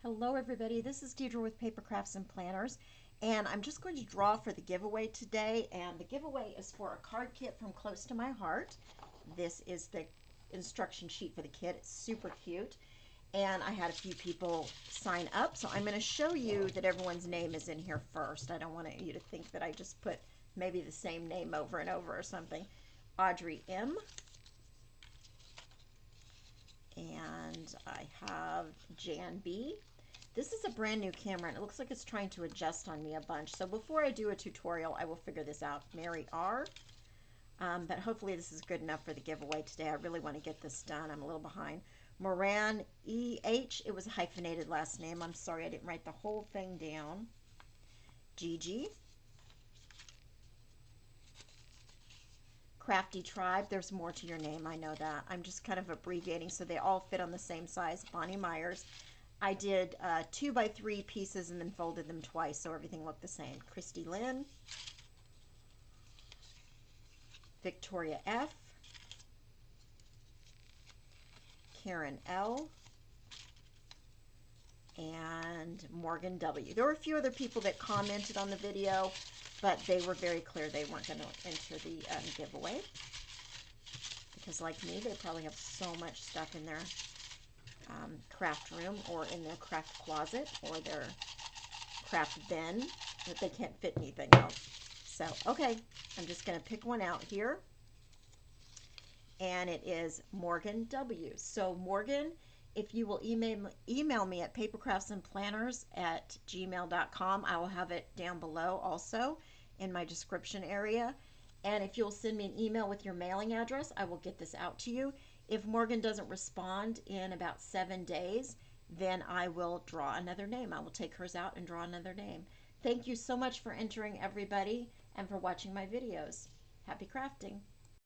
Hello everybody, this is Deidre with Paper Crafts and Planners, and I'm just going to draw for the giveaway today, and the giveaway is for a card kit from Close to My Heart. This is the instruction sheet for the kit. It's super cute, and I had a few people sign up, so I'm going to show you that everyone's name is in here first. I don't want you to think that I just put maybe the same name over and over or something. Audrey M. And I have Jan B. This is a brand new camera and it looks like it's trying to adjust on me a bunch. So before I do a tutorial, I will figure this out. Mary R. But hopefully this is good enough for the giveaway today. I really want to get this done. I'm a little behind. Moran E.H. It was a hyphenated last name. I'm sorry I didn't write the whole thing down. Gigi. Crafty Tribe. There's more to your name. I know that. I'm just kind of abbreviating so they all fit on the same size. Bonnie Myers. I did 2x3 pieces and then folded them twice so everything looked the same. Christy Lynn, Victoria F, Karen L, and Morgan W. There were a few other people that commented on the video, but they were very clear they weren't going to enter the giveaway because, like me, they probably have so much stuff in their craft room or in their craft closet or their craft bin that they can't fit anything else. So, okay, I'm just going to pick one out here, and it is Morgan W. So, Morgan, if you will email me at papercraftsandplanners@gmail.com, I will have it down below also in my description area. And if you'll send me an email with your mailing address, I will get this out to you. If Morgan doesn't respond in about 7 days, then I will draw another name. I will take hers out and draw another name. Thank you so much for entering, everybody, and for watching my videos. Happy crafting.